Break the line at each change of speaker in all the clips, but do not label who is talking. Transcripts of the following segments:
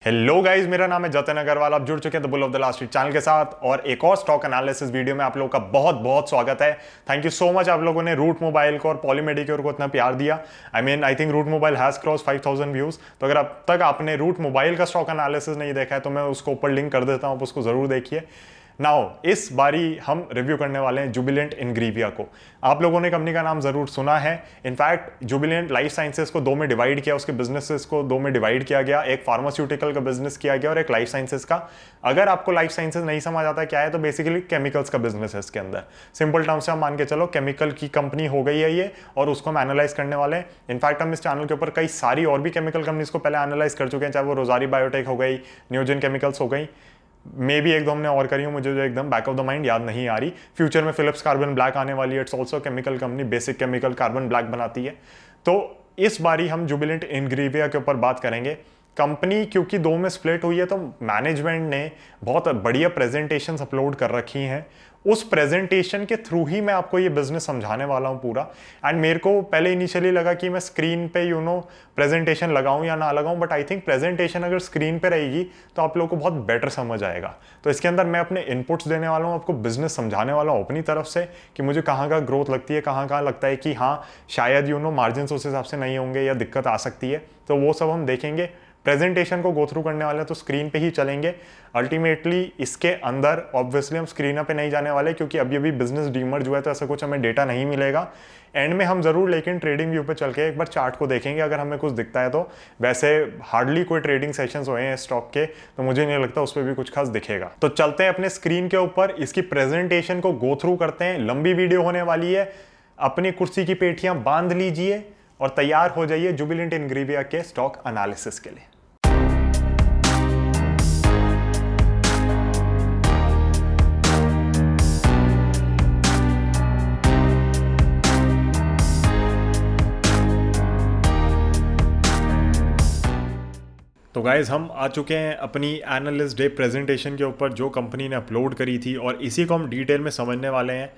Hello guys, मेरा नाम है जतिन अग्रवाल। आप जुड़ चुके हैं the bull of the last week channel के साथ और एक और स्टॉक एनालिसिस वीडियो में आप लोगों का बहुत बहुत स्वागत है। थैंक यू सो मच आप लोगों ने रूट मोबाइल को और पॉलीमेडिक्योर को इतना प्यार दिया। I think Route Mobile has cross 5000 views. तो अगर अब तक आपने रूट मोबाइल का स्टॉक एनालिसिस नहीं देखा है तो मैं उसको ऊपर लिंक कर देता हूं, आप उसको जरूर देखिए। नाउ इस बारी हम रिव्यू करने वाले हैं जुबिलेंट इनग्रीविया को। आप लोगों ने कंपनी का नाम जरूर सुना है। इनफैक्ट जुबिलेंट लाइफ साइंसेस को दो में डिवाइड किया, उसके बिजनेसेस को दो में डिवाइड किया गया। एक फार्मास्यूटिकल का बिजनेस किया गया और एक लाइफ साइंसेस का। अगर आपको लाइफ साइंसेस नहीं समझ आता क्या है तो बेसिकली केमिकल्स का बिजनेस है इसके अंदर। सिंपल टर्म्स से हम मान के चलो केमिकल की कंपनी हो गई है ये, और उसको हम एनालाइज करने वाले हैं। इनफैक्ट हम इस चैनल के ऊपर कई सारी और भी केमिकल कंपनीज को पहले एनालाइज कर चुके हैं, चाहे वो रोजारी बायोटेक हो गई, न्यूजेन केमिकल्स हो गई, मे भी एक दो हमने और करी हो, मुझे जो एकदम बैक ऑफ द माइंड याद नहीं आ रही। फ्यूचर में फिलिप्स कार्बन ब्लैक आने वाली है, it's also chemical company, basic chemical carbon black बनाती है। तो इस बारी हम जुबिलेंट इनग्रीविया के ऊपर बात करेंगे। कंपनी क्योंकि दो में स्प्लिट हुई है तो मैनेजमेंट ने बहुत बढ़िया प्रेजेंटेशन अपलोड कर रखी हैं। उस प्रेजेंटेशन के थ्रू ही मैं आपको ये बिजनेस समझाने वाला हूं पूरा। एंड मेरे को पहले इनिशियली लगा कि मैं स्क्रीन पे प्रेजेंटेशन लगाऊं या ना लगाऊं, बट आई थिंक प्रेजेंटेशन अगर स्क्रीन पे रहेगी तो आप लोगों को बहुत बेटर समझ आएगा। तो इसके अंदर मैं अपने इनपुट्स देने वाला हूं, आपको बिजनेस समझाने वाला हूं अपनी तरफ से कि मुझे कहाँ का ग्रोथ लगती है, कहाँ कहाँ लगता है कि हाँ शायद मार्जिन उस हिसाब से नहीं होंगे या दिक्कत आ सकती है। तो वो सब हम देखेंगे। प्रेजेंटेशन को गो थ्रू करने वाले हैं तो स्क्रीन पे ही चलेंगे। अल्टीमेटली इसके अंदर ऑब्वियसली हम स्क्रीन पे नहीं जाने वाले क्योंकि अभी अभी बिजनेस डीमर्ज हुआ है तो ऐसा कुछ हमें डेटा नहीं मिलेगा। एंड में हम जरूर लेकिन ट्रेडिंग व्यू पे चल के एक बार चार्ट को देखेंगे, अगर हमें कुछ दिखता है तो। वैसे हार्डली कोई ट्रेडिंग सेशंस हुए हैं स्टॉक के, तो मुझे नहीं लगता उस पर भी कुछ खास दिखेगा। तो चलते हैं अपने स्क्रीन के ऊपर, इसकी प्रेजेंटेशन को गो थ्रू करते हैं। लंबी वीडियो होने वाली है, अपनी कुर्सी की पेटियां बांध लीजिए और तैयार हो जाइए जुबिलेंट इनग्रीविया के स्टॉक एनालिसिस के लिए। तो गाइज हम आ चुके हैं अपनी एनालिस्ट डे प्रेजेंटेशन के ऊपर जो कंपनी ने अपलोड करी थी, और इसी को हम डिटेल में समझने वाले हैं।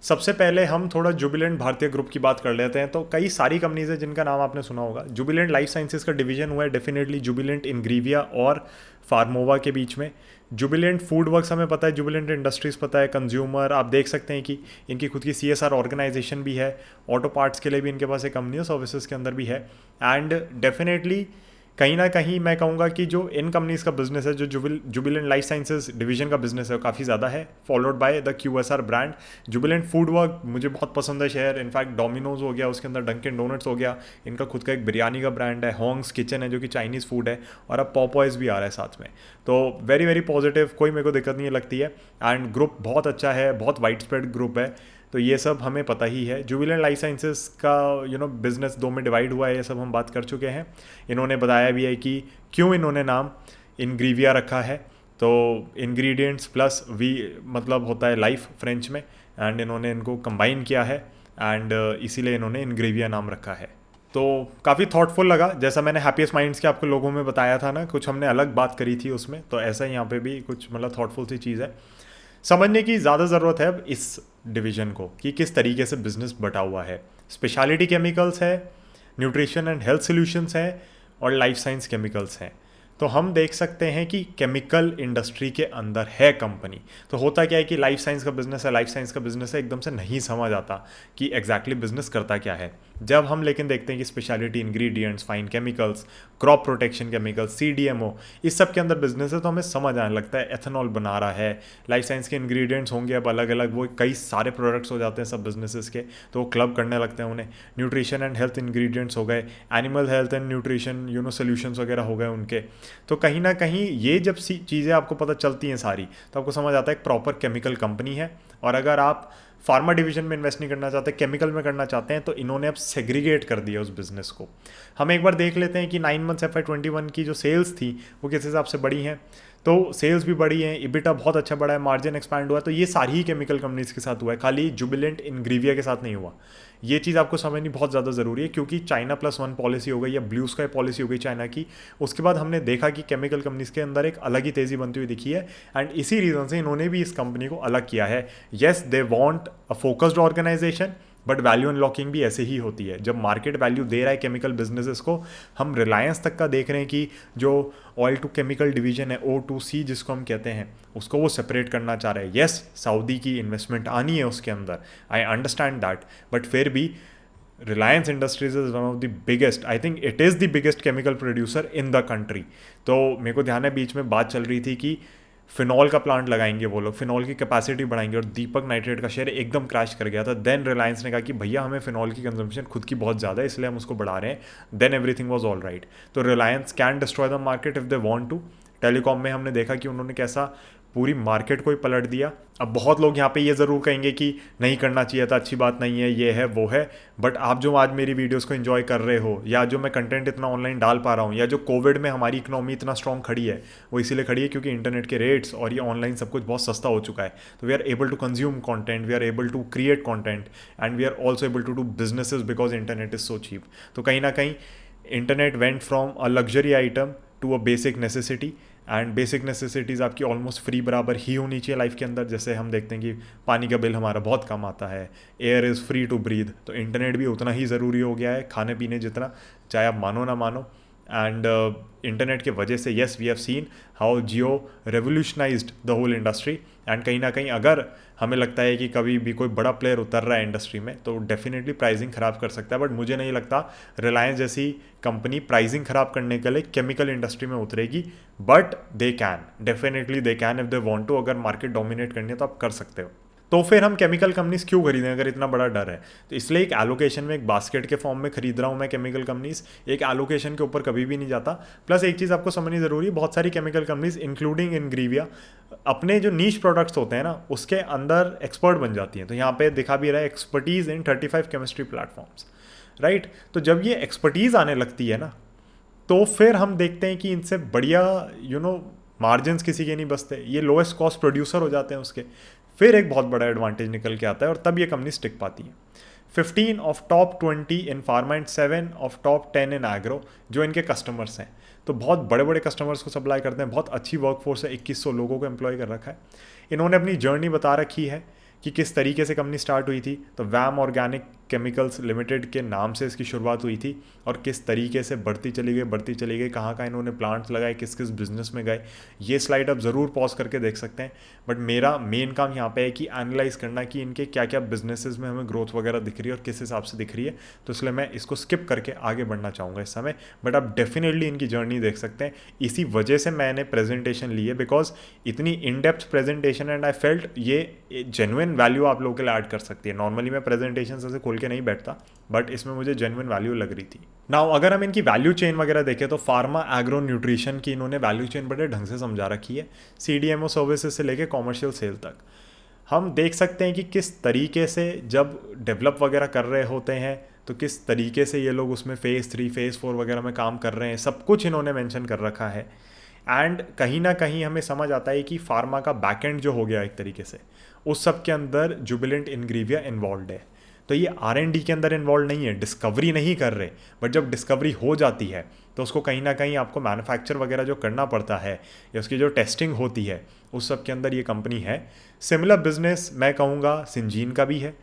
सबसे पहले हम थोड़ा जुबिलेंट भारतीय ग्रुप की बात कर लेते हैं। तो कई सारी कंपनीज है जिनका नाम आपने सुना होगा। जुबिलेंट लाइफ साइंसेज का डिवीजन हुआ है डेफिनेटली जुबिलेंट इनग्रीविया और फार्मोवा के बीच में। जुबिलेंट फूड वर्क्स हमें पता है, जुबिलेंट इंडस्ट्रीज़ पता है, कंज्यूमर आप देख सकते हैं कि इनकी खुद की CSR ऑर्गेनाइजेशन भी है। ऑटो पार्ट्स के लिए भी इनके पास एक कंपनी है, सर्विसेज के अंदर भी है। एंड डेफिनेटली कहीं ना कहीं मैं कहूँगा कि जो इन कंपनीज़ का बिजनेस है, जो जुबिलेंट लाइफ साइंसेज डिवीजन का बिजनेस है, वो काफ़ी ज़्यादा है, followed by the QSR brand. Jubilant food work मुझे बहुत पसंद है शेयर। इनफैक्ट डोमिनोज हो गया, उसके अंदर डंकिन डोनट्स हो गया, इनका खुद का एक बिरयानी का ब्रांड है, होंग्स किचन है जो कि चाइनीज़ फूड है, और अब पॉपॉयज़ भी आ रहा है साथ में। तो वेरी वेरी पॉजिटिव, कोई मेरे को दिक्कत नहीं लगती है। एंड ग्रुप बहुत अच्छा है, बहुत वाइड स्प्रेड ग्रुप है, तो ये सब हमें पता ही है। जुबिलेंट लाइफ साइंसेस का बिजनेस दो में डिवाइड हुआ है, ये सब हम बात कर चुके हैं। इन्होंने बताया भी है कि क्यों इन्होंने नाम इनग्रीविया रखा है। तो इंग्रेडिएंट्स प्लस वी मतलब होता है लाइफ फ्रेंच में, एंड इन्होंने इनको कंबाइन किया है एंड इसीलिए इन्होंने इनग्रीविया नाम रखा है। तो काफ़ी थॉटफुल लगा, जैसा मैंने हैप्पीएस्ट माइंड्स के आपको लोगों में बताया था ना, कुछ हमने अलग बात करी थी उसमें, तो ऐसा यहाँ पे भी कुछ थॉटफुल सी चीज़ है। समझने की ज़्यादा ज़रूरत है अब इस डिवीज़न को कि किस तरीके से बिजनेस बटा हुआ है। स्पेशलिटी केमिकल्स है, न्यूट्रिशन एंड हेल्थ सॉल्यूशंस है, और लाइफ साइंस केमिकल्स हैं। तो हम देख सकते हैं कि केमिकल इंडस्ट्री के अंदर है कंपनी। तो होता क्या है कि लाइफ साइंस का बिजनेस है, लाइफ साइंस का बिजनेस है, एकदम से नहीं समझ आता कि एग्जैक्टली बिजनेस करता क्या है। जब हम लेकिन देखते हैं कि speciality ingredients, fine chemicals, crop protection chemicals, CDMO, इस सब के अंदर बिजनेस है, तो हमें समझ आने लगता है एथेनॉल बना रहा है। लाइफ साइंस के इंग्रेडिएंट्स होंगे अब अलग अलग, वो कई सारे प्रोडक्ट्स हो जाते हैं सब बिजनेसेस के, तो वो क्लब करने लगते हैं उन्हें। न्यूट्रिशन एंड हेल्थ इंग्रेडिएंट्स हो गए, animal health and nutrition solutions वगैरह हो गए उनके। तो कहीं ना कहीं ये जब चीज़ें आपको पता चलती हैं सारी, तो आपको समझ आता है एक प्रॉपर केमिकल कंपनी है। और अगर आप फार्मा डिवीजन में इन्वेस्ट नहीं करना चाहते, केमिकल में करना चाहते हैं, तो इन्होंने अब सेग्रीगेट कर दिया उस बिज़नेस को। हम एक बार देख लेते हैं कि 9 मंथ्स FY21 की जो सेल्स थी वो किस हिसाब से बढ़ी हैं। तो सेल्स भी बढ़ी हैं, EBITDA बहुत अच्छा बढ़ा है, मार्जिन एक्सपैंड हुआ है। तो ये सारी ही केमिकल कंपनीज के साथ हुआ है, खाली जुबिलेंट इनग्रीविया के साथ नहीं हुआ। ये चीज़ आपको समझनी बहुत ज़्यादा ज़रूरी है, क्योंकि चाइना +1 पॉलिसी हो गई या ब्लू स्काई पॉलिसी हो गई चाइना की। उसके बाद हमने देखा कि केमिकल कंपनीज के अंदर एक अलग ही तेज़ी बनती हुई दिखी है, एंड इसी रीज़न से इन्होंने भी इस कंपनी को अलग किया है। Yes, they want a focused organisation, but value unlocking भी ऐसे ही होती है। जब मार्केट वैल्यू दे रहा है केमिकल बिजनेसेस को, हम रिलायंस तक का देख रहे हैं कि जो ऑयल टू केमिकल डिवीजन है, O2C जिसको हम कहते हैं, उसको वो सेपरेट करना चाह रहे हैं। येस, सऊदी की इन्वेस्टमेंट आनी है उसके अंदर, आई अंडरस्टैंड दैट, बट फिर भी Reliance industries is one of the biggest, I think it is the biggest chemical producer in the country. तो मेरे को ध्यान है बीच में बात चल रही थी कि फिनॉल का प्लांट लगाएंगे वो लोग, फिनॉल की कैपेसिटी बढ़ाएंगे, और दीपक नाइट्रेट का शेयर एकदम क्रैश कर गया था। देन रिलायंस ने कहा कि भैया हमें फिनॉल की कंजम्पशन खुद की बहुत ज़्यादा है, इसलिए हम उसको बढ़ा रहे हैं। Then everything was all right. तो Reliance can destroy the market if they want to. Telecom में हमने देखा कि उन्होंने कैसा पूरी मार्केट को ही पलट दिया। अब बहुत लोग यहाँ पे ये ज़रूर कहेंगे कि नहीं करना चाहिए था, अच्छी बात नहीं है, ये है वो है, बट आप जो आज मेरी वीडियोस को एंजॉय कर रहे हो, या जो मैं कंटेंट इतना ऑनलाइन डाल पा रहा हूँ, या जो कोविड में हमारी इकोनॉमी इतना स्ट्रॉन्ग खड़ी है, वो इसीलिए खड़ी है क्योंकि इंटरनेट के रेट्स और ये ऑनलाइन सब कुछ बहुत सस्ता हो चुका है। तो we are able to consume content, we are able to create content, and we are also able to do businesses because internet is so cheap. तो कहीं ना कहीं internet went from a luxury item to a basic necessity, and basic necessities आपकी almost free बराबर ही होनी चाहिए life के अंदर। जैसे हम देखते हैं कि पानी का बिल हमारा बहुत कम आता है, air is free to breathe, तो इंटरनेट भी उतना ही ज़रूरी हो गया है खाने पीने जितना, चाहे आप मानो ना मानो। एंड इंटरनेट की वजह से yes we have seen how Jio revolutionised the whole industry. And कहीं ना कहीं अगर हमें लगता है कि कभी भी कोई बड़ा प्लेयर उतर रहा है इंडस्ट्री में तो डेफिनेटली प्राइसिंग ख़राब कर सकता है, बट मुझे नहीं लगता रिलायंस जैसी कंपनी प्राइसिंग ख़राब करने के लिए केमिकल इंडस्ट्री में उतरेगी। But they can, definitely they can if they want to. अगर मार्केट डोमिनेट करनी है तो आप कर सकते हो। तो फिर हम केमिकल कंपनीज क्यों खरीदें अगर इतना बड़ा डर है? तो इसलिए एक एलोकेशन में, एक बास्केट के फॉर्म में खरीद रहा हूँ मैं केमिकल कंपनीज, एक एलोकेशन के ऊपर कभी भी नहीं जाता। प्लस एक चीज़ आपको समझनी ज़रूरी है, बहुत सारी केमिकल कंपनीज इंक्लूडिंग इनग्रीविया अपने जो नीश प्रोडक्ट्स होते हैं ना उसके अंदर एक्सपर्ट बन जाती हैं। तो यहाँ पे दिखा भी रहा है एक्सपर्टीज़ इन 35 केमिस्ट्री प्लेटफॉर्म्स, राइट। तो जब ये एक्सपर्टीज़ आने लगती है ना तो फिर हम देखते हैं कि इनसे बढ़िया मार्जिन्स किसी के नहीं बचते, ये लोएस्ट कॉस्ट प्रोड्यूसर हो जाते हैं उसके। फिर एक बहुत बड़ा एडवांटेज निकल के आता है और तब ये कंपनी स्टिक पाती है। 15 of top 20 in pharma and 7 of top 10 in agro जो इनके कस्टमर्स हैं, तो बहुत बड़े बड़े कस्टमर्स को सप्लाई करते हैं, बहुत अच्छी वर्कफोर्स है, 2100 लोगों को एम्प्लॉय कर रखा है। इन्होंने अपनी जर्नी बता रखी है कि किस तरीके से कंपनी स्टार्ट हुई थी। तो वैम ऑर्गेनिक केमिकल्स लिमिटेड के नाम से इसकी शुरुआत हुई थी और किस तरीके से बढ़ती चली गई, कहाँ कहाँ इन्होंने प्लांट्स लगाए, किस किस बिजनेस में गए। ये स्लाइड आप ज़रूर पॉज करके देख सकते हैं, बट मेरा मेन काम यहाँ पे है कि एनालाइज करना कि इनके क्या क्या बिजनेसेस में हमें ग्रोथ वगैरह दिख रही है और किस हिसाब से दिख रही है। तो इसलिए मैं इसको स्किप करके आगे बढ़ना चाहूँगा इस समय, बट आप डेफिनेटली इनकी जर्नी देख सकते हैं। इसी वजह से मैंने प्रेजेंटेशन ली है, बिकॉज इतनी in depth presentation and I felt ये जेन्युइन वैल्यू आप लोगों के लिए ऐड कर सकती है। नॉर्मली मैं प्रेजेंटेशन ऐसे खोल के नहीं बैठता, बट इसमें मुझे जेन्युइन वैल्यू लग रही थी। नाउ अगर हम इनकी वैल्यू चेन वगैरह देखें तो फार्मा, एग्रो, न्यूट्रिशन की इन्होंने वैल्यू चेन बड़े ढंग से समझा रखी है, CDMO सर्विसेज से लेके कॉमर्शियल सेल तक। हम देख सकते हैं कि किस तरीके से जब डेवलप वगैरह कर रहे होते हैं तो किस तरीके से ये लोग उसमें फेज़ 3 फेज़ 4 वगैरह में काम कर रहे हैं, सब कुछ इन्होंने मेंशन कर रखा है। एंड कहीं ना कहीं हमें समझ आता है कि फार्मा का बैकएंड जो हो गया एक तरीके से, उस सब के अंदर जुबिलेंट इनग्रीविया इन्वॉल्व है। तो ये R&D के अंदर इन्वॉल्व नहीं है, डिस्कवरी नहीं कर रहे, बट जब डिस्कवरी हो जाती है तो उसको कहीं ना कहीं आपको मैन्युफैक्चर वगैरह जो करना पड़ता है या उसकी जो टेस्टिंग होती है उस सब के अंदर ये कंपनी है। सिमिलर बिजनेस मैं कहूँगा सिंजीन का भी है।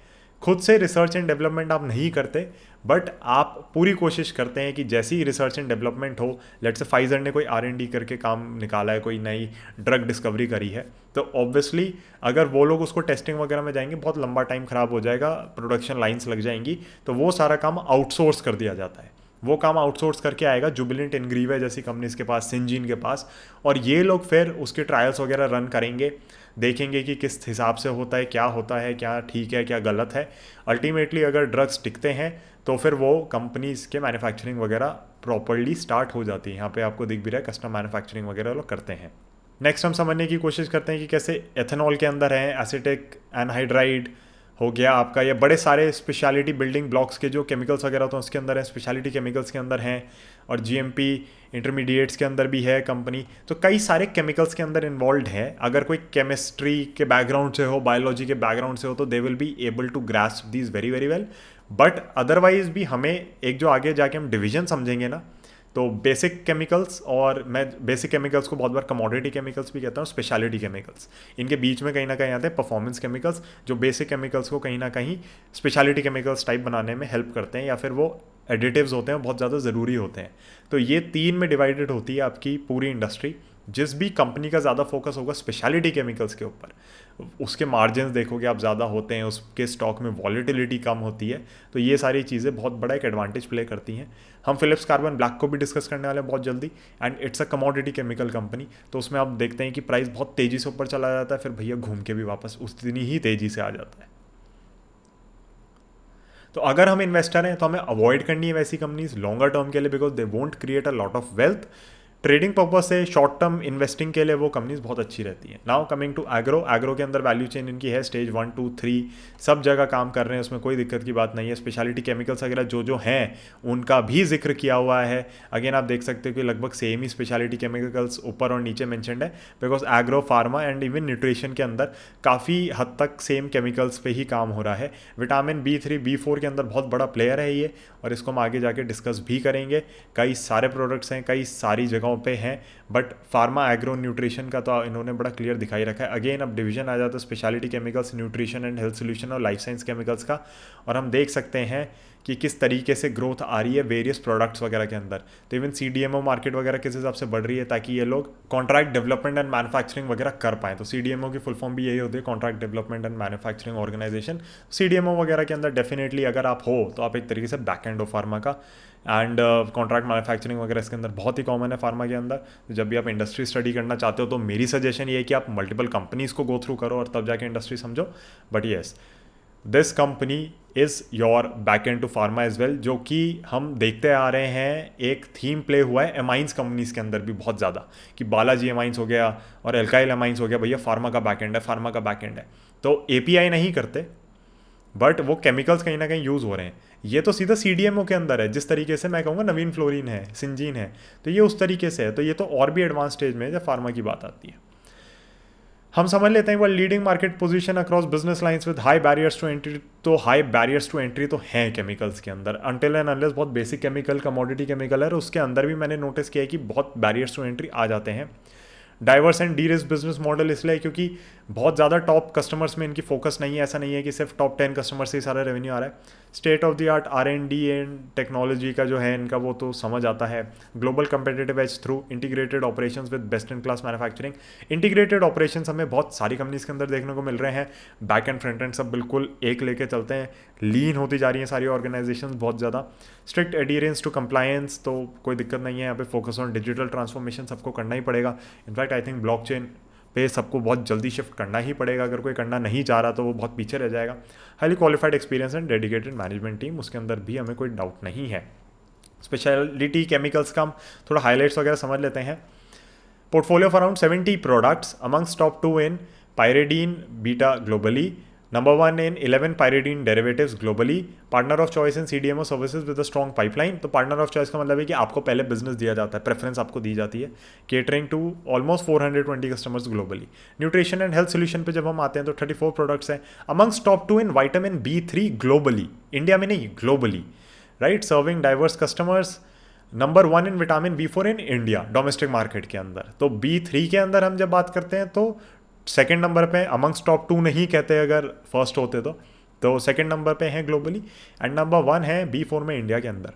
खुद से रिसर्च एंड डेवलपमेंट आप नहीं करते, बट आप पूरी कोशिश करते हैं कि जैसी ही रिसर्च एंड डेवलपमेंट हो, लेट्स से फाइजर ने कोई R&D करके काम निकाला है, कोई नई ड्रग डिस्कवरी करी है, तो ऑब्वियसली अगर वो लोग उसको टेस्टिंग वगैरह में जाएंगे बहुत लंबा टाइम ख़राब हो जाएगा, प्रोडक्शन लाइन्स लग जाएंगी, तो वो सारा काम आउटसोर्स कर दिया जाता है। वो काम आउटसोर्स करके आएगा जुबिलेंट इनग्रीविया जैसी कंपनीज के पास, सिंजीन के पास, और ये लोग फिर उसके ट्रायल्स वगैरह रन करेंगे, देखेंगे कि किस हिसाब से होता है, क्या ठीक है, क्या गलत है। अल्टीमेटली अगर ड्रग्स टिकते हैं तो फिर वो कंपनीज के मैन्युफैक्चरिंग वगैरह प्रॉपर्ली स्टार्ट हो जाती है। यहाँ पे आपको दिख भी रहा है कस्टम मैन्युफैक्चरिंग वगैरह लोग करते हैं। नेक्स्ट हम समझने की कोशिश करते हैं कि कैसे एथेनॉल के अंदर है एसिटिक एनहाइड्राइड हो गया आपका, ये बड़े सारे स्पेशलिटी बिल्डिंग ब्लॉक्स के जो केमिकल्स वगैरह होते हैं उसके अंदर है, स्पेशलिटी केमिकल्स के अंदर हैं, और GMP इंटरमीडिएट्स के अंदर भी है कंपनी। तो कई सारे केमिकल्स के अंदर इन्वॉल्व है। अगर कोई केमिस्ट्री के बैकग्राउंड से हो, बायोलॉजी के बैकग्राउंड से हो, तो they will be able to grasp these very very well. But otherwise भी हमें एक जो आगे जाके हम डिवीजन समझेंगे ना, तो बेसिक केमिकल्स, और मैं बेसिक केमिकल्स को बहुत बार कमोडिटी केमिकल्स भी कहता हूँ, स्पेशलिटी केमिकल्स, इनके बीच में कहीं ना कहीं आते हैं परफॉर्मेंस केमिकल्स, जो बेसिक केमिकल्स को कहीं ना कहीं स्पेशलिटी केमिकल्स टाइप बनाने में हेल्प करते हैं, या फिर वो एडिटिव्स होते हैं बहुत ज़्यादा ज़रूरी होते हैं। तो ये 3 में डिवाइडेड होती है आपकी पूरी इंडस्ट्री। जिस भी कंपनी का ज़्यादा फोकस होगा स्पेशलिटी केमिकल्स के ऊपर, उसके मार्जिन देखोगे आप ज़्यादा होते हैं, उसके स्टॉक में वॉलीटिलिटी कम होती है। तो ये सारी चीज़ें बहुत बड़ा एक एडवांटेज प्ले करती हैं। हम फिलिप्स कार्बन ब्लैक को भी डिस्कस करने वाले हैं बहुत जल्दी, and it's a commodity chemical company. तो उसमें आप देखते हैं कि प्राइस बहुत तेज़ी से ऊपर चला जाता है, फिर भैया घूम के भी वापस उस दिन ही तेज़ी से आ जाता है। तो अगर हम इन्वेस्टर हैं तो हमें अवॉइड करनी है वैसी कंपनीज लॉन्गर टर्म के लिए, because they won't create a lot of wealth. Trading purpose से शॉर्ट टर्म इन्वेस्टिंग के लिए वो कंपनीज बहुत अच्छी रहती हैं। Now coming to agro, agro के अंदर वैल्यू चेन इनकी है स्टेज 1 2 3, सब जगह काम कर रहे हैं, उसमें कोई दिक्कत की बात नहीं है। स्पेशलिटी केमिकल्स वगैरह जो जो हैं उनका भी जिक्र किया हुआ है। अगेन आप देख सकते हो कि लगभग सेम ही स्पेशलिटी केमिकल्स ऊपर और नीचे मैंशनड है, because agro, pharma and even nutrition के अंदर काफ़ी हद तक सेम केमिकल्स पे ही काम हो रहा है। विटामिन B3 B4 के अंदर बहुत बड़ा प्लेयर है ये, और इसको हम आगे जाके डिस्कस भी करेंगे। कई सारे प्रोडक्ट्स हैं, कई सारी जगहों पे हैं, बट फार्मा, एग्रो, न्यूट्रिशन का तो इन्होंने बड़ा क्लियर दिखाई रखा है। अगेन अब डिवीजन आ जाता है speciality chemicals, nutrition and health solution और लाइफ साइंस केमिकल्स का, और हम देख सकते हैं कि किस तरीके से ग्रोथ आ रही है वेरियस प्रोडक्ट्स वगैरह के अंदर। तो इवन CDMO मार्केट वगैरह किस हिसाब से बढ़ रही है, ताकि ये लोग कॉन्ट्रैक्ट डेवलपमेंट एंड मैन्युफैक्चरिंग वगैरह कर पाएँ। तो CDMO की फुल फॉर्म भी यही होती है, contract development and manufacturing organization. CDMO वगैरह के अंदर डेफिनेटली अगर आप हो तो आप एक तरीके से बैक एंड हो फार्मा का, एंड कॉन्ट्रैक्ट मैन्युफैक्चरिंग वगैरह इसके अंदर बहुत ही कॉमन है फार्मा के अंदर। तो जब भी आप इंडस्ट्री स्टडी करना चाहते हो तो मेरी सजेशन ये है कि आप मल्टीपल कंपनीज को गो थ्रू करो और तब जाके इंडस्ट्री समझो। But yes, this company is your back end to pharma as well, जो कि हम देखते आ रहे हैं एक थीम प्ले हुआ है एमाइंस कंपनीज के अंदर भी बहुत ज़्यादा, कि बालाजी एमाइंस हो गया और एल्काइल एमाइंस हो गया, भैया फार्मा का बैक एंड है, फार्मा का बैक एंड है। तो API नहीं करते, बट वो केमिकल्स कहीं ना कहीं यूज़ हो रहे हैं। ये तो सीधा CDMO के अंदर है, जिस तरीके से मैं कहूँगा नवीन फ्लोरिन है, सिंजीन है, तो ये उस तरीके से है। तो ये तो और भी एडवांस स्टेज में है जब फार्मा की बात आती है। हम समझ लेते हैं वो leading market position across business lines with high barriers to entry. तो हाई बैरियर्स टू एंट्री तो हैं केमिकल्स के अंदर, अनटिल एंड अनलेस बहुत बेसिक केमिकल, कमोडिटी केमिकल है, और उसके अंदर भी मैंने नोटिस किया है कि बहुत बैरियर्स टू एंट्री आ जाते हैं। Diverse and D-risk business model इसलिए क्योंकि बहुत ज़्यादा टॉप कस्टमर्स में इनकी फोकस नहीं है। ऐसा नहीं है कि सिर्फ टॉप 10 कस्टमर्स से ही सारा रेवेन्यू आ रहा है। State of the art R&D and technology का जो है इनका, वो तो समझ आता है। Global competitive edge through integrated operations with best in class manufacturing. Integrated operations हमें बहुत सारी कंपनीज के अंदर देखने को मिल रहे हैं। बैक एंड फ्रंट एंड सब बिल्कुल एक लेके चलते हैं। लीन होती जा रही हैं सारी ऑर्गेनाइजेशंस बहुत ज़्यादा। स्ट्रिक्ट एडियरेंस टू कंप्लायंस, तो कोई दिक्कत नहीं है यहाँ पे। फोकस ऑन डिजिटल ट्रांसफॉर्मेशन सबको करना ही पड़ेगा। इनफैक्ट आई थिंक ब्लॉकचेन पे सबको बहुत जल्दी शिफ्ट करना ही पड़ेगा। अगर कोई करना नहीं चाह रहा तो वो बहुत पीछे रह जाएगा। Highly qualified experience and dedicated management team, उसके अंदर भी हमें कोई डाउट नहीं है। स्पेशलिटी केमिकल्स का हम थोड़ा हाईलाइट्स वगैरह समझ लेते हैं। Portfolio of around 70 products amongst top 2 in pyridine beta globally, number 1 in 11 pyridine derivatives globally, partner of choice in CDMO services with a strong pipeline। तो पार्टनर ऑफ चॉइस का मतलब है कि आपको पहले बिजनेस दिया जाता है, प्रेफरेंस आपको दी जाती है। Catering to almost 420 customers globally. Nutrition and health solution पे जब हम आते हैं तो 34 प्रोडक्ट्स हैं amongst top 2 in vitamin B3 ग्लोबली, इंडिया में नहीं globally, right. Serving diverse customers, number 1 in vitamin B4 in India domestic market के अंदर। तो B3 के अंदर हम जब बात करते हैं तो सेकेंड नंबर पे, अमंग्स टॉप 2 नहीं कहते अगर फर्स्ट होते तो सेकेंड नंबर पे हैं ग्लोबली, एंड नंबर 1 है B4 में इंडिया के अंदर।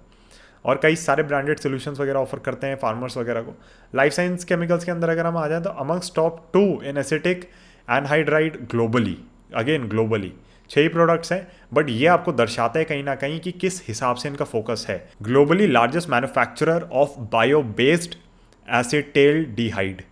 और कई सारे ब्रांडेड सोल्यूशंस वगैरह ऑफर करते हैं फार्मर्स वगैरह को। लाइफ साइंस केमिकल्स के अंदर अगर हम आ जाएं तो amongst top 2 in acetic anhydride globally, again globally 6 ही प्रोडक्ट्स हैं, बट ये आपको दर्शाता है कहीं ना कहीं कि किस हिसाब से इनका फोकस है। Globally largest manufacturer of bio based acetaldehyde,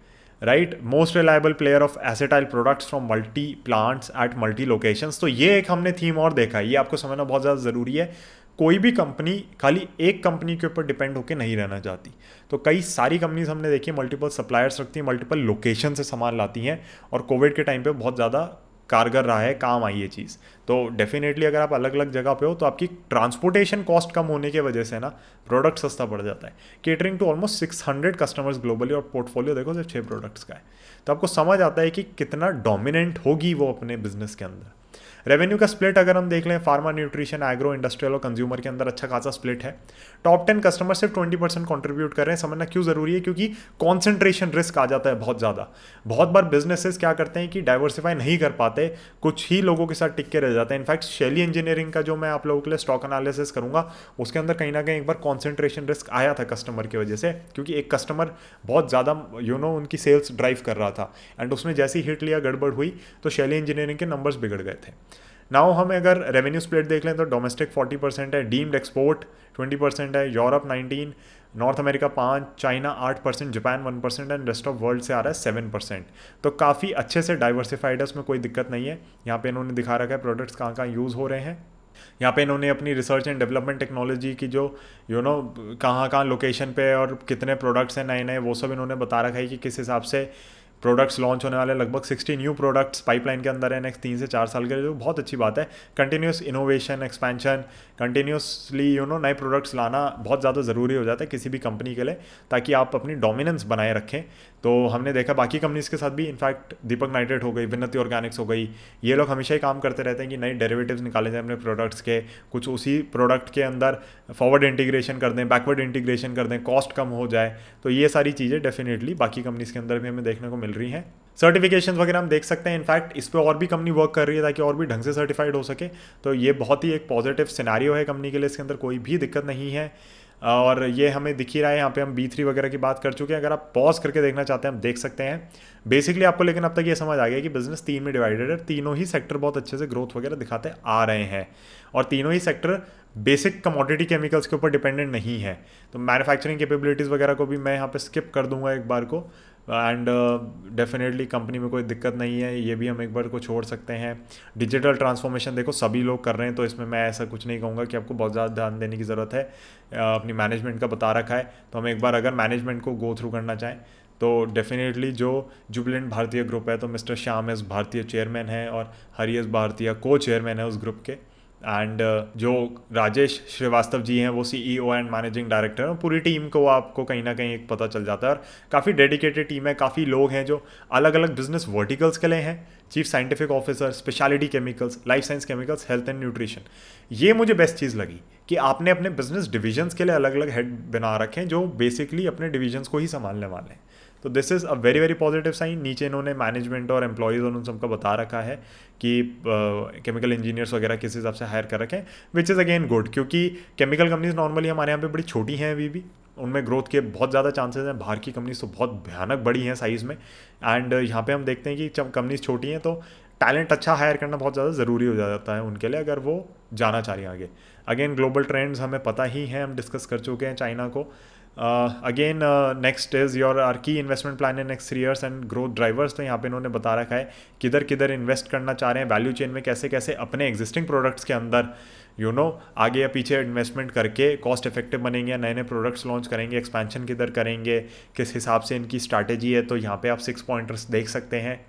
right, most reliable player of acetyl products from multi plants eight multi locations. तो ये एक हमने थीम और देखा है, ये आपको समझना बहुत ज़्यादा ज़रूरी है। कोई भी कंपनी खाली एक कंपनी के ऊपर डिपेंड होकर नहीं रहना चाहती। तो कई सारी कंपनीज हमने देखी मल्टीपल सप्लायर्स रखती हैं, मल्टीपल लोकेशन से सामान लाती हैं, और कोविड के टाइम पे बहुत ज़्यादा कारगर रहा है, काम आई ये चीज़। तो डेफिनेटली अगर आप अलग अलग जगह पे हो तो आपकी ट्रांसपोर्टेशन कॉस्ट कम होने की वजह से ना प्रोडक्ट सस्ता पड़ जाता है। Catering to almost 600 customers globally, और पोर्टफोलियो देखो सिर्फ 6 प्रोडक्ट्स का है। तो आपको समझ आता है कि कितना डोमिनेंट होगी वो अपने बिजनेस के अंदर। रेवेन्यू का स्प्लिट अगर हम देख लें, फार्मा, न्यूट्रिशन, एग्रो, इंडस्ट्रियल और कंज्यूमर के अंदर अच्छा खासा स्प्लिट है। टॉप 10 कस्टमर सिर्फ 20% कॉन्ट्रीब्यूट कर रहे हैं। समझना क्यों ज़रूरी है, क्योंकि कॉन्सेंट्रेशन रिस्क आ जाता है बहुत ज़्यादा। बहुत बार बिजनेसेस क्या करते हैं कि डाइवर्सिफाई नहीं कर पाते, कुछ ही लोगों के साथ टिक के रह जाते हैं। इनफैक्ट शैली इंजीनियरिंग का जो मैं आप लोगों के लिए स्टॉक एनालिसिस करूंगा, उसके अंदर कहीं ना कहीं एक बार कॉन्सेंट्रेशन रिस्क आया था कस्टमर की वजह से, क्योंकि एक कस्टमर बहुत ज़्यादा उनकी सेल्स ड्राइव कर रहा था एंड उसने जैसे ही हिट लिया, गड़बड़ हुई, तो शैली इंजीनियरिंग के नंबर्स बिगड़ गए थे। नाउ हमें अगर रेवेन्यू स्प्लिट देख लें तो डोमेस्टिक 40% है, डीम्ड एक्सपोर्ट 20% है, Europe 19, north America 5, China 8%, Japan 1% and rest of world से आ रहा है 7%। तो काफ़ी अच्छे से डाइवर्सिफाइड है, उसमें कोई दिक्कत नहीं है। यहाँ पे इन्होंने दिखा रखा है प्रोडक्ट्स कहाँ कहाँ यूज़ हो रहे हैं। यहाँ पे इन्होंने अपनी रिसर्च एंड डेवलपमेंट टेक्नोलॉजी की जो कहाँ कहाँ लोकेशन पे और कितने प्रोडक्ट्स हैं नए नए, वो सब इन्होंने बता रखा है कि किस हिसाब से प्रोडक्ट्स लॉन्च होने वाले। लगभग 60 न्यू प्रोडक्ट्स पाइपलाइन के अंदर है नेक्स्ट 3 से 4 साल के लिए, जो बहुत अच्छी बात है। कंटिन्यूस इनोवेशन, एक्सपेंशन, कंटिन्यूसली नए प्रोडक्ट्स लाना बहुत ज़्यादा ज़रूरी हो जाता है किसी भी कंपनी के लिए, ताकि आप अपनी डोमिनेंस बनाए रखें। तो हमने देखा बाकी कंपनीज के साथ भी, इनफैक्ट दीपक नाइट्रेट हो गई, विनती ऑर्गेनिक्स हो गई, ये लोग हमेशा ही काम करते रहते हैं कि नए डेरिवेटिव्स निकाले जाए अपने प्रोडक्ट्स के, कुछ उसी प्रोडक्ट के अंदर फॉरवर्ड इंटीग्रेशन कर दें, बैकवर्ड इंटीग्रेशन कर दें, कॉस्ट कम हो जाए। तो ये सारी चीज़ें डेफिनेटली बाकी कंपनीज के अंदर भी हमें देखने को मिल रही हैं। सर्टिफिकेशन वगैरह हम देख सकते हैं, इनफैक्ट इस पर और भी कंपनी वर्क कर रही है ताकि और भी ढंग से सर्टिफाइड हो सके। तो ये बहुत ही एक पॉजिटिव सिनेरियो है कंपनी के लिए, इसके अंदर कोई भी दिक्कत नहीं है। और ये हमें दिख ही रहा है, यहाँ पे हम B3 वगैरह की बात कर चुके हैं। अगर आप पॉज करके देखना चाहते हैं, हम देख सकते हैं बेसिकली आपको। लेकिन अब तक ये समझ आ गया कि बिजनेस 3 में डिवाइडेड है, तीनों ही सेक्टर बहुत अच्छे से ग्रोथ वगैरह दिखाते आ रहे हैं, और तीनों ही सेक्टर बेसिक कमोडिटी केमिकल्स के ऊपर डिपेंडेंट नहीं है। तो मैन्युफैक्चरिंग कैपेबिलिटीज़ वगैरह को भी मैं यहाँ पे स्किप कर दूंगा एक बार को, एंड डेफिनेटली कंपनी में कोई दिक्कत नहीं है, ये भी हम एक बार को छोड़ सकते हैं। डिजिटल ट्रांसफॉर्मेशन देखो सभी लोग कर रहे हैं, तो इसमें मैं ऐसा कुछ नहीं कहूँगा कि आपको बहुत ज़्यादा ध्यान देने की ज़रूरत है। अपनी मैनेजमेंट का बता रखा है, तो हम एक बार अगर मैनेजमेंट को गो थ्रू करना चाहें तो डेफिनेटली जो जुबिलेंट भारतीय ग्रुप है, तो मिस्टर श्याम एस भारतीय चेयरमैन है और हरी एस भारतीय को चेयरमैन है उस ग्रुप के। एंड जो राजेश श्रीवास्तव जी हैं वो CEO एंड मैनेजिंग डायरेक्टर हैं। पूरी टीम को आपको कहीं ना कहीं एक पता चल जाता है, और काफ़ी डेडिकेटेड टीम है। काफ़ी लोग हैं जो अलग अलग बिजनेस वर्टिकल्स के लिए हैं, chief scientific officer, speciality chemicals, life science chemicals, health and nutrition. ये मुझे बेस्ट चीज़ लगी कि आपने अपने बिजनेस डिविजन्स के लिए अलग अलग हेड बना रखे हैं जो बेसिकली अपने डिविजन्स को ही संभालने वाले हैं। तो this is a very very positive sign. नीचे इन्होंने मैनेजमेंट और एम्प्लॉयज़ और उन सबका बता रखा है कि केमिकल इंजीनियर्स वगैरह किस हिसाब से हायर कर रखे हैं, विच इज़ अगेन गुड, क्योंकि केमिकल कंपनीज नॉर्मली हमारे यहाँ पे बड़ी छोटी हैं अभी भी, उनमें ग्रोथ के बहुत ज़्यादा चांसेस हैं। बाहर की कंपनीज तो बहुत भयानक बड़ी हैं साइज़ में, एंड यहाँ पे हम देखते हैं कि जब कंपनीज छोटी हैं तो टैलेंट अच्छा हायर करना बहुत ज़्यादा ज़रूरी हो जाता है उनके लिए, अगर वो जाना चाह रही हैं आगे। अगेन ग्लोबल ट्रेंड्स हमें पता ही हैं, हम डिस्कस कर चुके हैं चाइना को। Again next is your R की investment plan in next 3 years and growth drivers. तो यहाँ पे इन्होंने बता रखा है किधर किधर इन्वेस्ट करना चाह रहे हैं, वैल्यू चेन में कैसे कैसे अपने एग्जिस्टिंग प्रोडक्ट्स के अंदर आगे या पीछे इन्वेस्टमेंट करके कॉस्ट इफेक्टिव बनेंगे, नए नए प्रोडक्ट्स लॉन्च करेंगे, एक्सपेंशन किधर करेंगे, किस हिसाब से इनकी स्ट्रैटेजी है। तो यहाँ पे आप 6 पॉइंटर्स देख सकते हैं,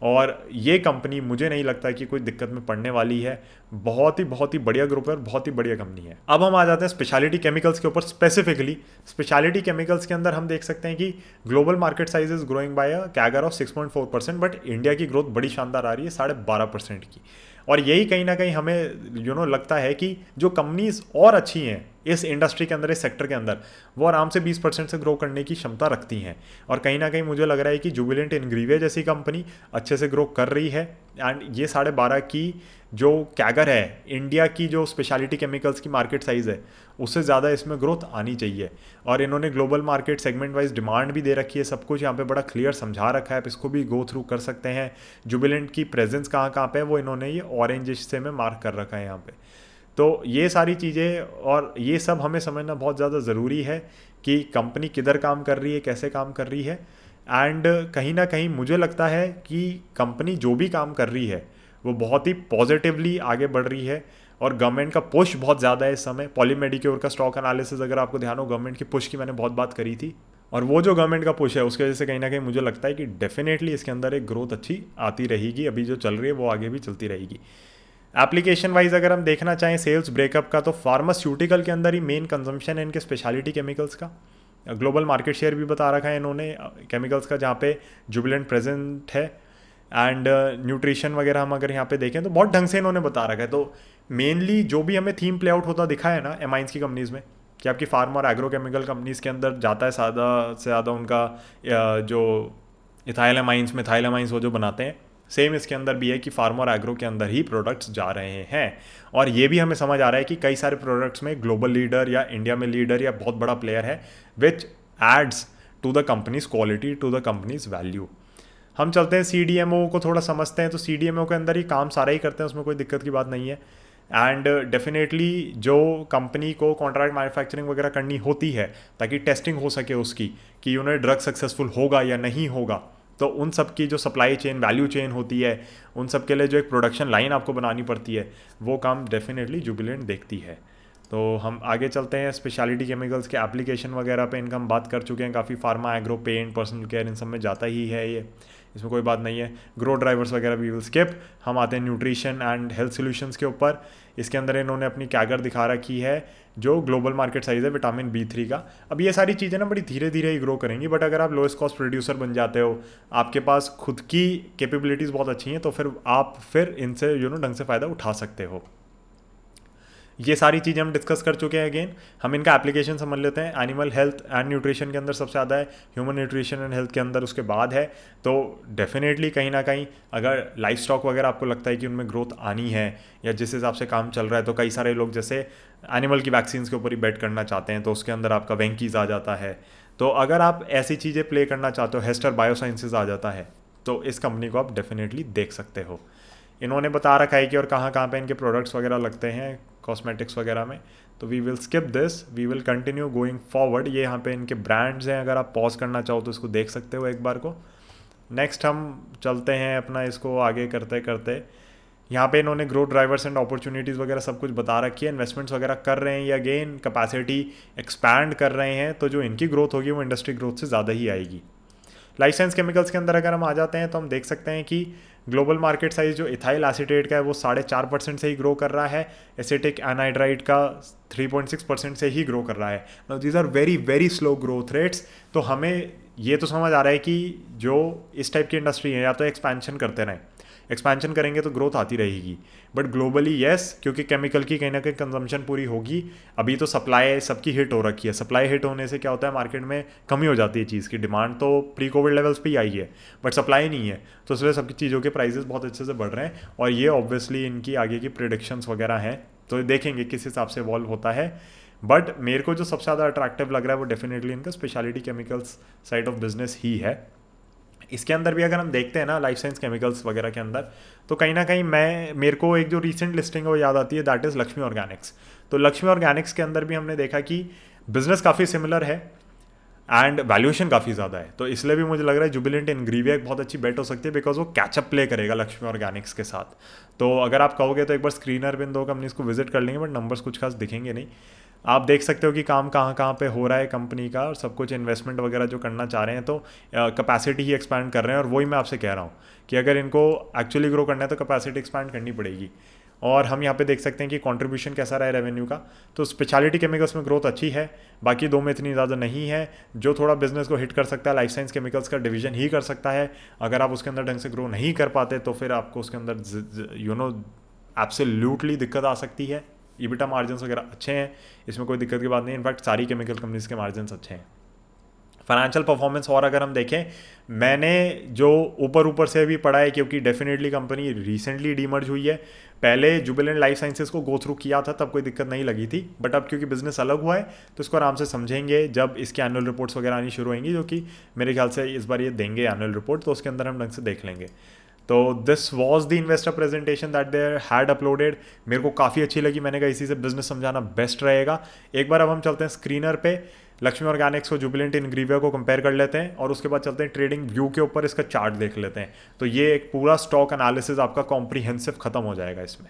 और ये कंपनी मुझे नहीं लगता कि कोई दिक्कत में पड़ने वाली है। बहुत ही बढ़िया ग्रुप है और बहुत ही बढ़िया कंपनी है। अब हम आ जाते हैं स्पेशलिटी केमिकल्स के ऊपर। स्पेसिफिकली स्पेशलिटी केमिकल्स के अंदर हम देख सकते हैं कि global market size is growing by a CAGR of 6.4%, but India की ग्रोथ बड़ी शानदार आ रही है 12.5% की। और यही कहीं ना कहीं हमें लगता है कि जो कंपनीज और अच्छी हैं इस इंडस्ट्री के अंदर, इस सेक्टर के अंदर, वो आराम से 20% से ग्रो करने की क्षमता रखती हैं। और कहीं ना कहीं मुझे लग रहा है कि जुबिलेंट इंग्रीविया जैसी कंपनी अच्छे से ग्रो कर रही है, एंड ये 12.5 की जो कैगर है इंडिया की जो स्पेशलिटी केमिकल्स की मार्केट साइज़ है, उससे ज़्यादा इसमें ग्रोथ आनी चाहिए। और इन्होंने global market segment wise demand भी दे रखी है, सब कुछ यहाँ पे बड़ा क्लियर समझा रखा है, आप इसको भी गो थ्रू कर सकते हैं। जुबिलेंट की प्रेजेंस कहाँ कहाँ पे है वो इन्होंने ये ऑरेंज से में मार्क कर रखा है यहाँ पे। तो ये सारी चीज़ें और ये सब हमें समझना बहुत ज़्यादा ज़रूरी है कि कंपनी किधर काम कर रही है, कैसे काम कर रही है। एंड कहीं ना कहीं मुझे लगता है कि कंपनी जो भी काम कर रही है वो बहुत ही पॉजिटिवली आगे बढ़ रही है, और गवर्नमेंट का पुश बहुत ज़्यादा है इस समय। पॉलीमेडिक्योर का स्टॉक एनालिसिस अगर आपको ध्यान हो, गवर्नमेंट की पुश की मैंने बहुत बात करी थी, और वो जो गवर्नमेंट का पुश है उसकी वजह से कहीं ना कहीं मुझे लगता है कि डेफिनेटली इसके अंदर एक ग्रोथ अच्छी आती रहेगी। अभी जो चल रही है वो आगे भी चलती रहेगी। एप्लीकेशन वाइज अगर हम देखना चाहें सेल्स ब्रेकअप का, तो फार्मास्यूटिकल के अंदर ही मेन कंजम्पशन है इनके स्पेशलिटी केमिकल्स का। ग्लोबल मार्केट शेयर भी बता रखा है इन्होंने केमिकल्स का, जहाँ पे जुबिलेंट प्रेजेंट है। एंड न्यूट्रिशन वगैरह हम अगर यहाँ पे देखें तो बहुत ढंग से इन्होंने बता रखा है। तो मेनली जो भी हमें थीम प्ले आउट होता दिखा है ना एमाइंस की कंपनीज़ में, कि आपकी फार्म और एग्रोकेमिकल कंपनीज़ के अंदर जाता है ज़्यादा से ज़्यादा उनका जो इथाइल एमाइंस मिथाइल एमाइंस वो जो बनाते हैं, सेम इसके अंदर भी है कि फार्म और एग्रो के अंदर ही प्रोडक्ट्स जा रहे हैं। और ये भी हमें समझ आ रहा है कि कई सारे प्रोडक्ट्स में ग्लोबल लीडर या इंडिया में लीडर या बहुत बड़ा प्लेयर है, which adds to the company's quality, to the company's value. हम चलते हैं CDMO को थोड़ा समझते हैं। तो CDMO के अंदर ही काम सारा ही करते हैं, उसमें कोई दिक्कत की बात नहीं है। एंड डेफिनेटली जो कंपनी को कॉन्ट्रैक्ट मैन्युफैक्चरिंग वगैरह करनी होती है ताकि टेस्टिंग हो सके उसकी कि उन्हें ड्रग सक्सेसफुल होगा या नहीं होगा, तो उन सब की जो सप्लाई चेन वैल्यू चेन होती है, उन सब के लिए जो एक प्रोडक्शन लाइन आपको बनानी पड़ती है, वो काम डेफिनेटली जुबिलेंट देखती है। तो हम आगे चलते हैं। स्पेशलिटी केमिकल्स के एप्लीकेशन वगैरह पे इनका हम बात कर चुके हैं काफ़ी, pharma, agro, paint, personal care, इन सब में जाता ही है ये, इसमें कोई बात नहीं है। ग्रो ड्राइवर्स वगैरह वी विल स्किप। हम आते हैं न्यूट्रिशन एंड हेल्थ सॉल्यूशंस के ऊपर। इसके अंदर इन्होंने अपनी कैगर दिखा रखी है जो ग्लोबल मार्केट साइज़ है विटामिन B3 का। अब ये सारी चीज़ें ना बड़ी धीरे धीरे ही ग्रो करेंगी, बट अगर आप लोएस्ट कॉस्ट प्रोड्यूसर बन जाते हो, आपके पास खुद की कैपेबिलिटीज़ बहुत अच्छी हैं, तो फिर आप इनसे ढंग से फ़ायदा उठा सकते हो। ये सारी चीज़ें हम डिस्कस कर चुके हैं। अगेन हम इनका एप्लीकेशन समझ लेते हैं। एनिमल हेल्थ एंड न्यूट्रिशन के अंदर सबसे ज़्यादा है, ह्यूमन न्यूट्रिशन एंड हेल्थ के अंदर उसके बाद है। तो डेफिनेटली कहीं ना कहीं अगर लाइफ स्टॉक वगैरह आपको लगता है कि उनमें ग्रोथ आनी है या जिस हिसाब से काम चल रहा है, तो कई सारे लोग जैसे एनिमल की वैक्सीन के ऊपर ही बेट करना चाहते हैं, तो उसके अंदर आपका वेंकीज आ जाता है। तो अगर आप ऐसी चीज़ें प्ले करना चाहते हो, हेस्टर बायोसाइंसेज आ जाता है, तो इस कंपनी को आप डेफिनेटली देख सकते हो। इन्होंने बता रखा है कि और कहाँ कहाँ पे इनके प्रोडक्ट्स वगैरह लगते हैं कॉस्मेटिक्स वगैरह में। तो we will skip this, we will continue going forward. ये यहाँ पे इनके ब्रांड्स हैं, अगर आप पॉज करना चाहो तो इसको देख सकते हो एक बार को। नेक्स्ट हम चलते हैं अपना इसको आगे करते करते। यहाँ पे इन्होंने ग्रोथ ड्राइवर्स एंड अपॉर्चुनिटीज़ वगैरह सब कुछ बता रखी है। इन्वेस्टमेंट्स वगैरह कर रहे हैं या अगेन कैपेसिटी एक्सपैंड कर रहे हैं, तो जो इनकी ग्रोथ होगी वो इंडस्ट्री ग्रोथ से ज़्यादा ही आएगी। लाइफ साइंस केमिकल्स के अंदर अगर हम आ जाते हैं तो हम देख सकते हैं कि ग्लोबल मार्केट साइज जो इथाइल एसीटेट का है वो 4.5% से ही ग्रो कर रहा है। एसिटिक एनहाइड्राइड का 3.6% से ही ग्रो कर रहा है। Now these are very very slow growth rates. तो हमें ये तो समझ आ रहा है कि जो इस टाइप की इंडस्ट्री है या तो एक्सपेंशन करते रहें, एक्सपेंशन करेंगे तो ग्रोथ आती रहेगी। बट ग्लोबली येस, क्योंकि केमिकल की कहीं ना कहीं कंजम्पशन पूरी होगी। अभी तो सप्लाई सबकी हिट हो रखी है। सप्लाई हिट होने से क्या होता है, मार्केट में कमी हो जाती है चीज़ की। डिमांड तो प्री कोविड लेवल्स पे ही आई है, बट सप्लाई नहीं है, तो इसलिए सबकी चीज़ों के प्राइसेस बहुत अच्छे से बढ़ रहे हैं। और ये ऑब्वियसली इनकी आगे की प्रिडिक्शंस वगैरह हैं, तो देखेंगे किस हिसाब से इवॉल्व होता है। बट मेरे को जो सबसे ज़्यादा अट्रैक्टिव लग रहा है वो डेफिनेटली इनका speciality chemicals side of business ही है। इसके अंदर भी अगर हम देखते हैं ना लाइफ साइंस केमिकल्स वगैरह के अंदर, तो कहीं ना कहीं मेरे को एक जो रीसेंट लिस्टिंग है वो याद आती है, दैट इज़ लक्ष्मी ऑर्गेनिक्स। तो लक्ष्मी ऑर्गेनिक्स के अंदर भी हमने देखा कि बिजनेस काफ़ी सिमिलर है एंड वैल्यूएशन काफ़ी ज़्यादा है। तो इसलिए भी मुझे लग रहा है जुबिलेंट इनग्रीविया एक बहुत अच्छी बेट हो सकती है, बिकॉज वो कैचअप प्ले करेगा लक्ष्मी ऑर्गेनिक्स के साथ। तो अगर आप कहोगे तो एक बार स्क्रीनर पे इन दो कंपनीज को विजिट कर लेंगे, बट नंबर्स कुछ खास दिखेंगे नहीं। आप देख सकते हो कि काम कहाँ कहाँ पे हो रहा है कंपनी का, और सब कुछ इन्वेस्टमेंट वगैरह जो करना चाह रहे हैं, तो कैपेसिटी ही एक्सपैंड कर रहे हैं। और वही मैं आपसे कह रहा हूँ कि अगर इनको एक्चुअली ग्रो करना है तो कैपेसिटी एक्सपैंड करनी पड़ेगी। और हम यहाँ पे देख सकते हैं कि कंट्रीब्यूशन कैसा रहा है रेवेन्यू का। तो स्पेशलिटी केमिकल्स में ग्रोथ अच्छी है, बाकी दो में इतनी ज़्यादा नहीं है। जो थोड़ा बिजनेस को हिट कर सकता है लाइफ साइंस केमिकल्स का डिवीजन ही कर सकता है। अगर आप उसके अंदर ढंग से ग्रो नहीं कर पाते तो फिर आपको उसके अंदर एब्सोल्यूटली दिक्कत आ सकती है। ईबिटा मार्जिन्स वगैरह अच्छे हैं, इसमें कोई दिक्कत की बात नहीं। इनफैक्ट सारी केमिकल कंपनीज के मार्जिन्स अच्छे हैं। फाइनेंशियल परफॉर्मेंस और अगर हम देखें, मैंने जो ऊपर से भी पढ़ा है, क्योंकि डेफिनेटली कंपनी रिसेंटली डीमर्ज हुई है। पहले जुबिलेंट लाइफ साइंसेज को गो थ्रू किया था, तब कोई दिक्कत नहीं लगी थी, बट अब क्योंकि बिजनेस अलग हुआ है तो इसको आराम से समझेंगे जब इसकी एनुअल रिपोर्ट्स वगैरह आनी शुरू होंगी, जो कि मेरे ख्याल से इस बार ये देंगे एनुअल रिपोर्ट, तो उसके अंदर हम ढंग से देख लेंगे। तो this was the investor presentation that they had uploaded. मेरे को काफ़ी अच्छी लगी, मैंने कहा इसी से बिजनेस समझाना बेस्ट रहेगा। एक बार अब हम चलते हैं स्क्रीनर पे, लक्ष्मी ऑर्गेनिक्स को जुबिलेंट इनग्रीविया को कंपेयर कर लेते हैं, और उसके बाद चलते हैं ट्रेडिंग व्यू के ऊपर, इसका चार्ट देख लेते हैं। तो ये एक पूरा स्टॉक एनालिसिस आपका कॉम्प्रीहेंसिव खत्म हो जाएगा इसमें।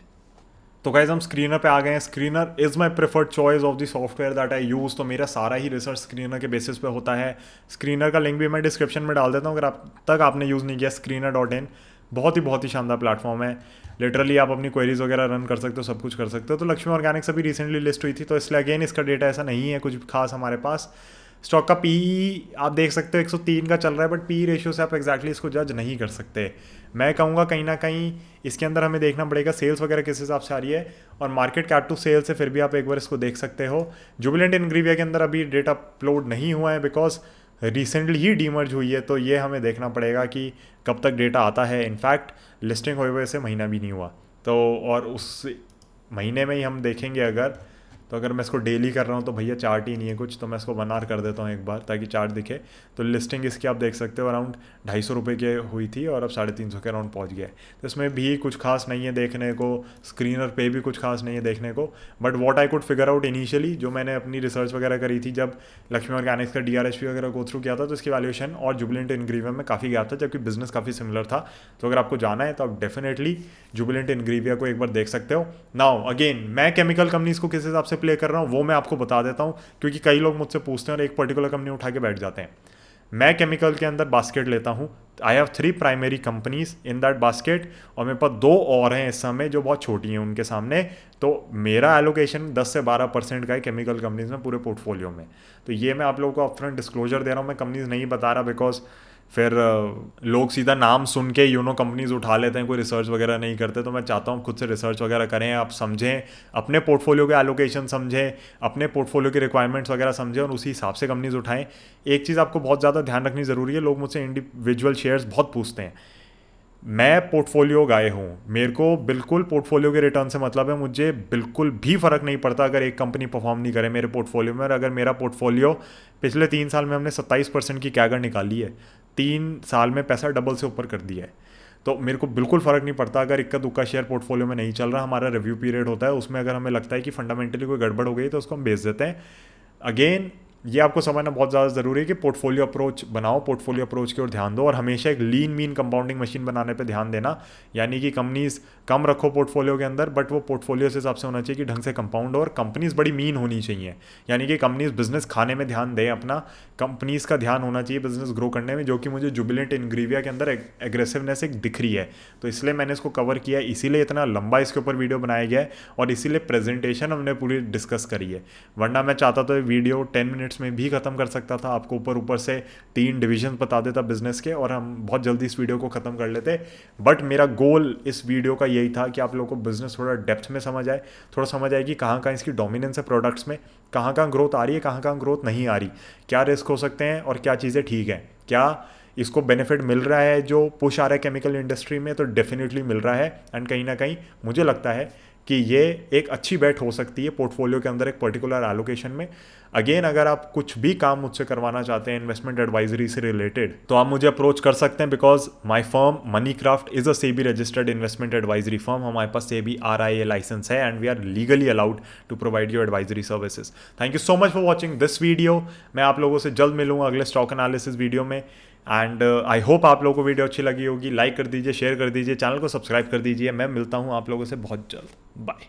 तो गाइज हम स्क्रीनर पे आ गए हैं। Screener is my preferred choice of the software that I use. तो मेरा सारा ही रिसर्च स्क्रीनर के बेसिस पे होता है। स्क्रीनर का लिंक भी मैं डिस्क्रिप्शन में डाल देता हूँ, अगर अब तक आपने यूज़ नहीं किया screener.in, बहुत ही शानदार प्लेटफॉर्म है। लिटरली आप अपनी क्वेरीज वगैरह रन कर सकते हो, सब कुछ कर सकते हो। तो लक्ष्मी ऑर्गेनिक्स अभी रिसेंटली लिस्ट हुई थी, तो इसलिए अगेन इसका डेटा ऐसा नहीं है कुछ खास हमारे पास। स्टॉक का पी आप देख सकते हो 103 का चल रहा है, बट पी रेशियो से आप एग्जैक्टली इसको जज नहीं कर सकते। मैं कहूँगा कहीं ना कहीं इसके अंदर हमें देखना पड़ेगा सेल्स वगैरह किस हिसाब से आ रही है, और मार्केट कैप टू सेल्स से फिर भी आप एक बार इसको देख सकते हो। जुबिलेंट इंग्रीविया के अंदर अभी डेटा अपलोड नहीं हुआ है बिकॉज रिसेंटली ही डीमर्ज हुई है, तो ये हमें देखना पड़ेगा कि कब तक डेटा आता है। इनफैक्ट लिस्टिंग हुए से महीना भी नहीं हुआ, तो और उस महीने में ही हम देखेंगे अगर, तो अगर मैं इसको डेली कर रहा हूँ तो भैया चार्ट ही नहीं है कुछ, तो मैं इसको बनार कर देता हूँ एक बार ताकि चार्ट दिखे। तो लिस्टिंग इसकी आप देख सकते हो अराउंड 250 रुपये की हुई थी और अब 350 के अराउंड पहुँच गया है। तो इसमें भी कुछ खास नहीं है देखने को, स्क्रीनर पे भी कुछ खास नहीं है देखने को, but what I could figure out initially, जो मैंने अपनी रिसर्च वगैरह करी थी जब लक्ष्मी ऑर्गेनिक्स का DRHP वगैरह गो थ्रू किया था, तो इसकी वैल्यूएशन और जुबिलेंट इंग्रीविया में काफ़ी गैप था, जबकि बिजनेस काफ़ी सिमिलर था। तो अगर आपको जाना है तो आप डेफिनेटली जुबिलेंट इंग्रीविया को एक बार देख सकते हो। नाउ अगेन मैं केमिकल कंपनीज को किस हिसाब से प्ले कर रहा हूँ वो मैं आपको बता देता हूँ, क्योंकि कई लोग मुझसे पूछते हैं और एक पर्टिकुलर कंपनी उठा के बैठ जाते हैं। मैं केमिकल के अंदर बास्केट लेता हूँ, I have 3 primary companies in that basket, और मेरे पास 2 और हैं इस समय जो बहुत छोटी हैं उनके सामने। तो मेरा एलोकेशन 10 से 12% का है केमिकल कंपनीज में पूरे पोर्टफोलियो में। तो ये मैं आप लोगों को अपफ्रंट डिस्क्लोजर दे रहा हूँ, मैं कंपनीज नहीं बता रहा बिकॉज फिर लोग सीधा नाम सुन के कंपनीज उठा लेते हैं, कोई रिसर्च वगैरह नहीं करते। तो मैं चाहता हूँ खुद से रिसर्च वगैरह करें, आप समझें, अपने पोर्टफोलियो के एलोकेशन समझें, अपने पोर्टफोलियो की रिक्वायरमेंट्स वगैरह समझें और उसी हिसाब से कंपनीज उठाएं। एक चीज़ आपको बहुत ज़्यादा ध्यान रखनी ज़रूरी है, लोग मुझसे इंडिविजुअल शेयर्स बहुत पूछते हैं। मैं पोर्टफोलियो गाय हूँ, मेरे को बिल्कुल पोर्टफोलियो के रिटर्न से मतलब है, मुझे बिल्कुल भी फ़र्क नहीं पड़ता अगर एक कंपनी परफॉर्म नहीं करे मेरे पोर्टफोलियो में। और अगर मेरा पोर्टफोलियो पिछले 3 साल में हमने 27% की कैगर निकाली है, 3 साल में पैसा डबल से ऊपर कर दिया है, तो मेरे को बिल्कुल फ़र्क नहीं पड़ता अगर इक्का दुक्का शेयर पोर्टफोलियो में नहीं चल रहा। हमारा रिव्यू पीरियड होता है, उसमें अगर हमें लगता है कि फंडामेंटली कोई गड़बड़ हो गई तो उसको हम बेच देते हैं। अगेन ये आपको समझना बहुत ज़्यादा ज़रूरी है कि पोर्टफोलियो अप्रोच बनाओ, पोर्टफोलियो अप्रोच की ओर ध्यान दो, और हमेशा एक लीन मीन कंपाउंडिंग मशीन बनाने पे ध्यान देना। यानी कि कंपनीज कम रखो पोर्टफोलियो के अंदर, बट वो पोर्टफोलियो से हिसाब से होना चाहिए कि ढंग से कंपाउंड हो, और कंपनीज बड़ी मीन होनी चाहिए। यानी कि कंपनीज बिजनेस खाने में ध्यान दें अपना, कंपनीज का ध्यान होना चाहिए बिजनेस ग्रो करने में, जो कि मुझे जुबिलेंट इंग्रीविया के अंदर एग्रेसिवनेस एक दिख रही है। तो इसलिए मैंने इसको कवर किया, इसीलिए इतना लंबा इसके ऊपर वीडियो बनाया गया है, और इसीलिए प्रेजेंटेशन हमने पूरी डिस्कस करी है। वरना मैं चाहता तो वीडियो 10 मिनट्स में भी खत्म कर सकता था, आपको ऊपर ऊपर से 3 डिवीजन बता देता बिजनेस के, और हम बहुत जल्दी इस वीडियो को ख़त्म कर लेते। बट मेरा गोल इस वीडियो का यही था कि आप लोगों को बिजनेस थोड़ा डेप्थ में समझ आए, थोड़ा समझ आए कि कहाँ कहाँ इसकी डोमिनेंस है प्रोडक्ट्स में, कहाँ कहाँ ग्रोथ आ रही है, कहाँ कहाँ ग्रोथ नहीं आ रही, क्या रिस्क हो सकते हैं और क्या चीज़ें ठीक है, क्या इसको बेनिफिट मिल रहा है जो पुश आ रहा है केमिकल इंडस्ट्री में, तो डेफिनेटली मिल रहा है। एंड कहीं ना कहीं मुझे लगता है कि ये एक अच्छी बेट हो सकती है पोर्टफोलियो के अंदर एक पर्टिकुलर एलोकेशन में। अगेन अगर आप कुछ भी काम मुझसे करवाना चाहते हैं इन्वेस्टमेंट एडवाइजरी से रिलेटेड, तो आप मुझे अप्रोच कर सकते हैं, because my firm Moneycraft is a SEBI registered investment advisory firm. हमारे पास सेबी RIA लाइसेंस है and we are legally allowed to provide you advisory services. Thank you so much for watching this video. मैं आप लोगों से जल्द मिलूंगा अगले स्टॉक एनालिसिस वीडियो में, एंड आई होप आप लोगों को वीडियो अच्छी लगी होगी। लाइक कर दीजिए, शेयर कर दीजिए, चैनल को सब्सक्राइब कर दीजिए। मैं मिलता हूँ आप लोगों से बहुत जल्द। बाय।